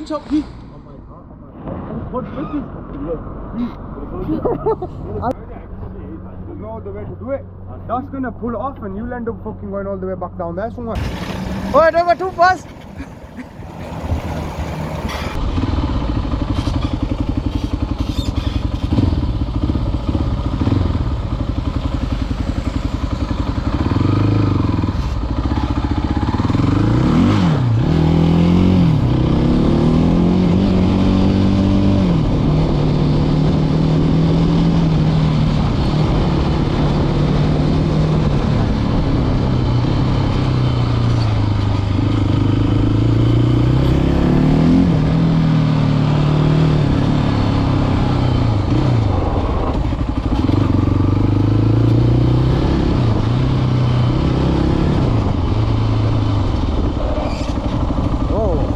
winch up, P. What with this? There's no other way to do it. That's gonna pull off and you'll end up fucking going all the way back down there somewhere. Oh, I don't go too fast.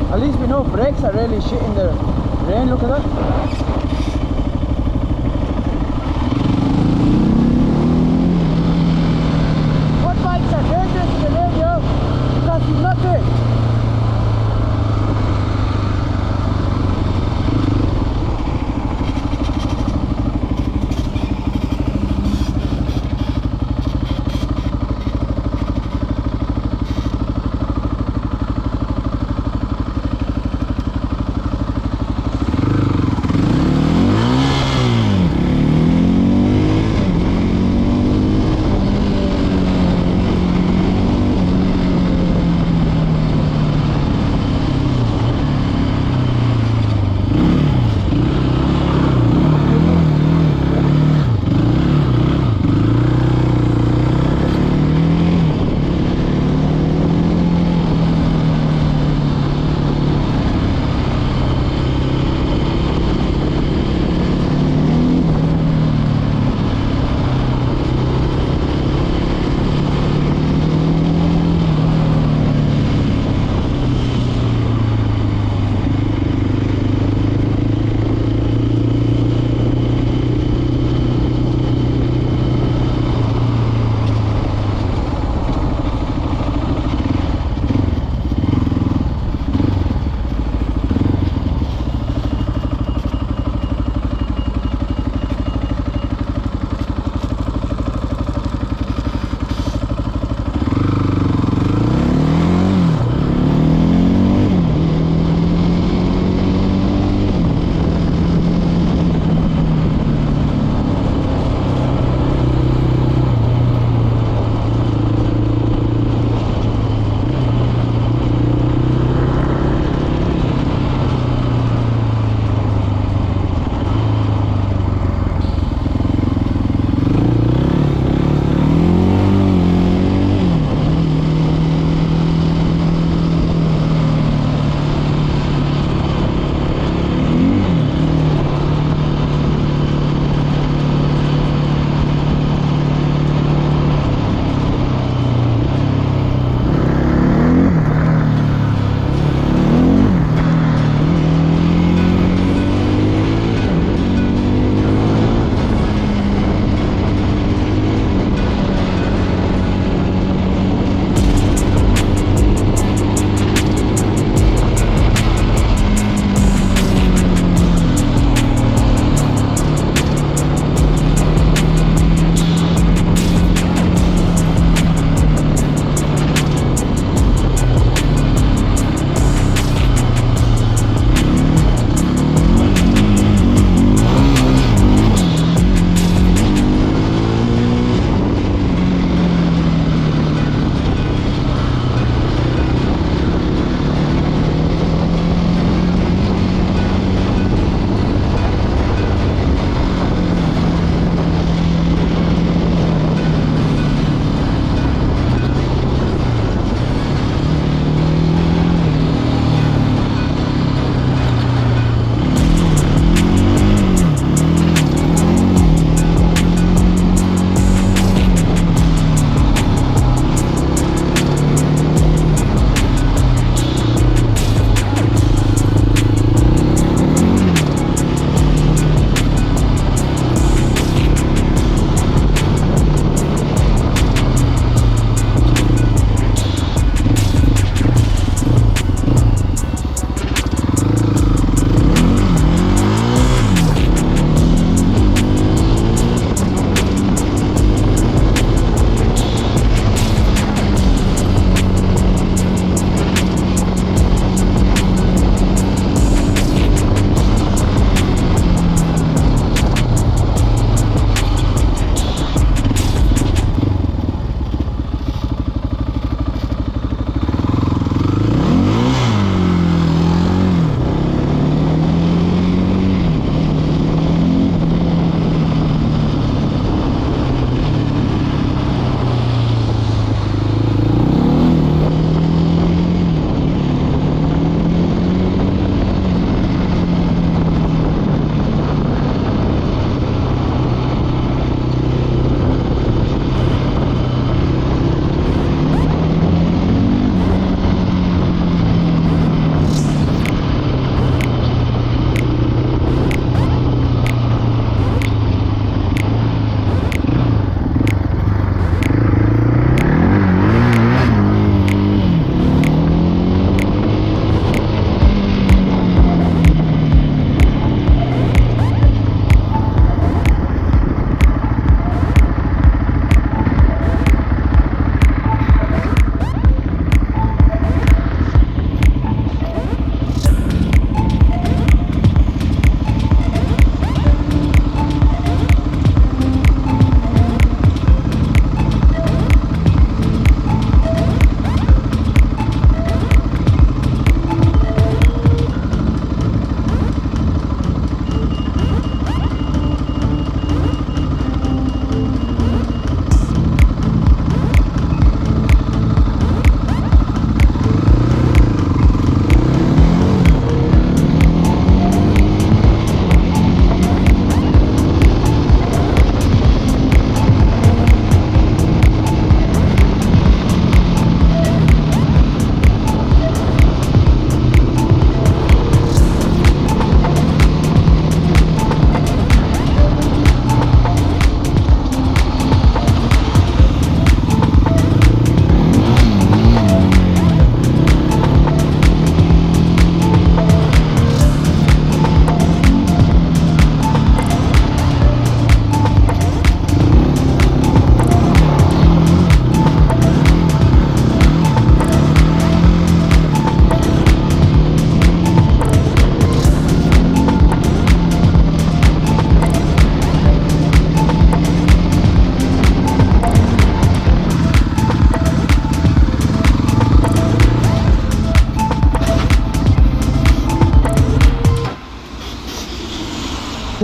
At least we know brakes are really shit in the rain, look at that. What bikes are dangerous in the rain, yo? Because you not it.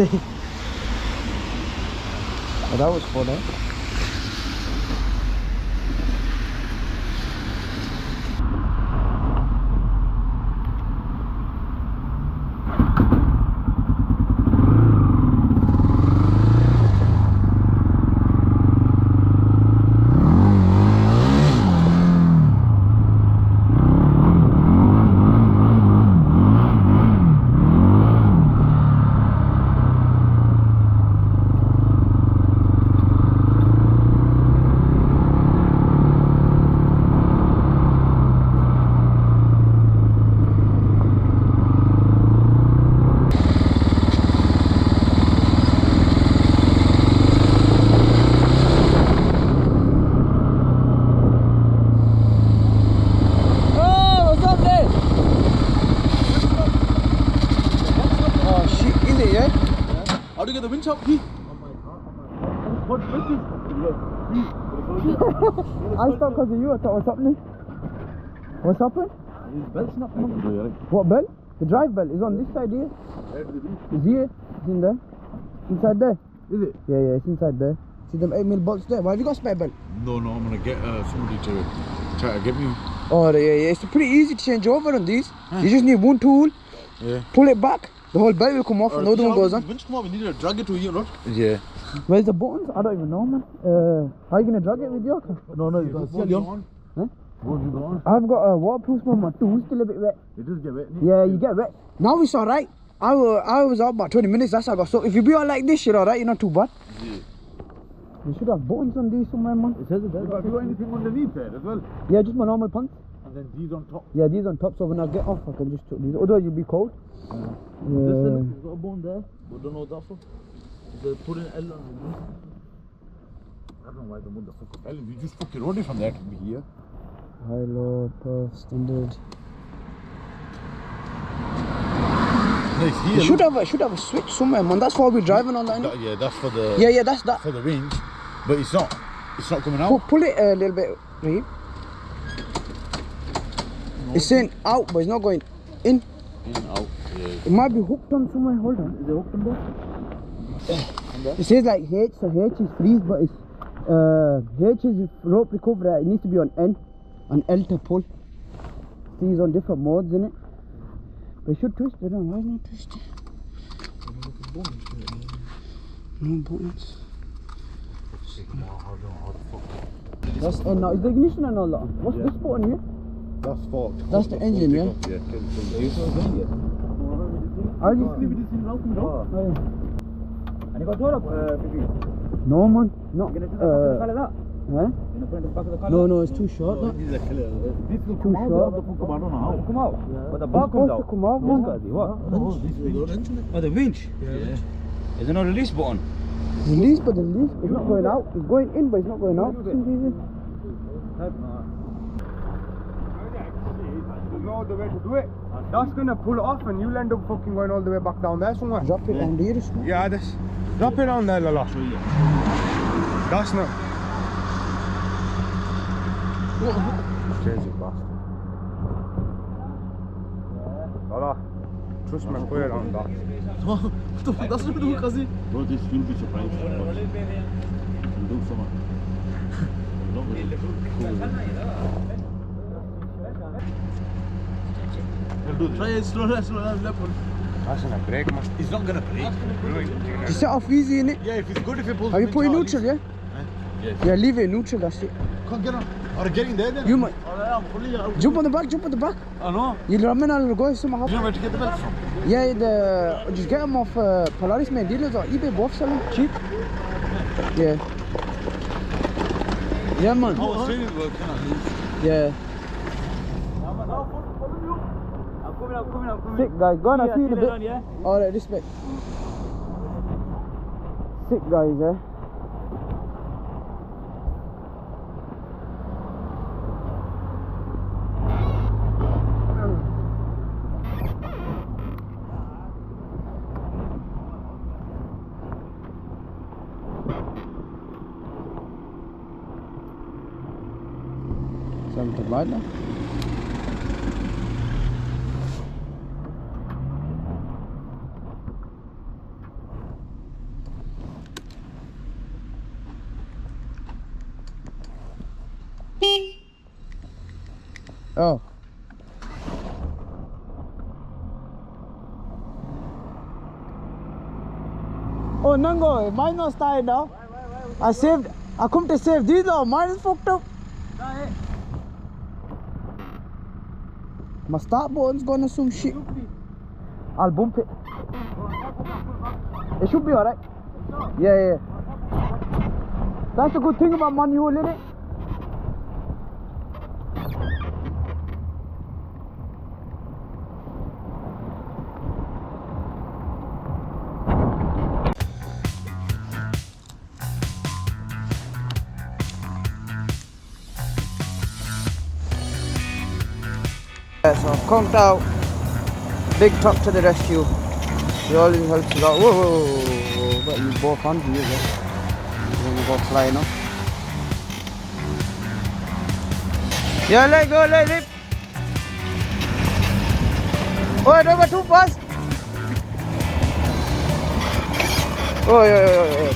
Oh, that was fun, eh? How do you get the winch up? He. I stopped because of you. I thought, what's happening? What's happened? His belt's not coming. What belt? The drive belt is on this side here. Is here? It's in there. Inside there. Is it? Yeah, it's inside there. See them 8mm bolts there. Why have you got a spare belt? No, I'm gonna get somebody to try to get me. Oh, yeah. It's pretty easy to change over on these. You just need one tool. Yeah. Pull it back. The whole belt will come off and the other one goes on. Winch come up, we need to drag it to here, not? Yeah. Where's the buttons? I don't even know, man. How are you gonna drag it with your car? No, you got still on. Huh? What have you got on? I've got a waterproof one. My tool's still a bit wet. It does get wet. Yeah, you get wet. Now it's alright. I was out about 20 minutes. That's how I got. So if you be all like this, you're alright. You're not too bad. Yeah. You should have buttons on these somewhere, man. It says it there. Have you got anything underneath there as well? Yeah, just my normal pants. And then these on top. Yeah, these on top. So when I get off, I can just chuck these. Otherwise, you'll be cold. There's got a bone there. We don't know what that's for. They put an L on it. I don't know why they put the fuck L. We just fucking rode it from there to be here. High, low, perf, standard. Nice here. You should have a switch somewhere, man. That's why we're driving on that. Yeah, that's for the. Yeah, that's that. For the range, but it's not. It's not coming out. Pull it a little bit, right? No. It's saying out, but it's not going in. In out. Yeah. It might be hooked on somewhere. Hold on. Is it hooked on there? It says like H, so H is freeze, but it's H is rope recovery. It needs to be on N, and L to pull. See, it's on different modes, isn't it? But it should twist. I don't know why it's not twisting. No buttons. That's N now. Is the ignition and all that on? What's this button here? That's for. That's the engine, yeah? I just leave it in now. And you got door up, No, man. No. You're gonna do the back of the car like that? Huh? You're gonna put it in the back of the car? No, it's too short. That. This will Too short. Come out. But the bar It's comes supposed out. to come out, man. Oh, the winch? Yeah. There's no release button. Release, but the release is not going out. It's going in, but it's not going out. There's no other way to do it. That's gonna pull it off and you'll end up fucking going all the way back down there somewhere. Drop it down there, isn't it? Yeah, this. Drop it down there, Lala. That's not. Crazy bastard. Lala, trust me, put it on that. What the fuck? That's not the hook, is bro, this will be surprised. We'll do something. Try it slow down, left one. That's gonna break, man. It's not gonna break. You set off easy, innit? Yeah, if it's good, if it pulls. Have you put in neutral, yeah? Yes. Yeah, leave it in neutral, that's it. Can't get on. Or get in there then. You might. I'm fully out. Jump on the back. I know. You'll run and go somehow. You know where to get the belt from? Yeah, just get them off Polaris main dealers or eBay, both selling cheap. Yeah. Yeah, man. How Australians work, Yeah. I'm coming. Sick, guys. Go on, I'll see you in a bit. Yeah? Alright, respect. Sick, guys, eh? Something to buy now? Oh. Oh, Nango, mine not started now. I saved. I come to save these now. Mine is fucked up. My start button's gone to some shit. I'll bump it. It should be alright. Yeah. That's the good thing about manual, innit? Yeah, so I've conked out. Big top to the rescue. He always helps us out. Whoa. But you both hands you there. When you go flying up. Yeah, let go, let it. Oh, don't go too fast. Oh, yeah.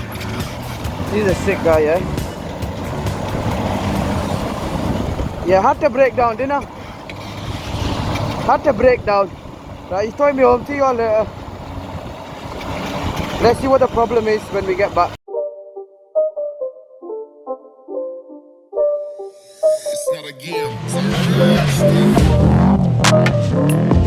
He's a sick guy, yeah. Yeah, had to break down, didn't I? Had to break down. Right, he's told me home. See you all later. Let's see what the problem is when we get back. It's not a game.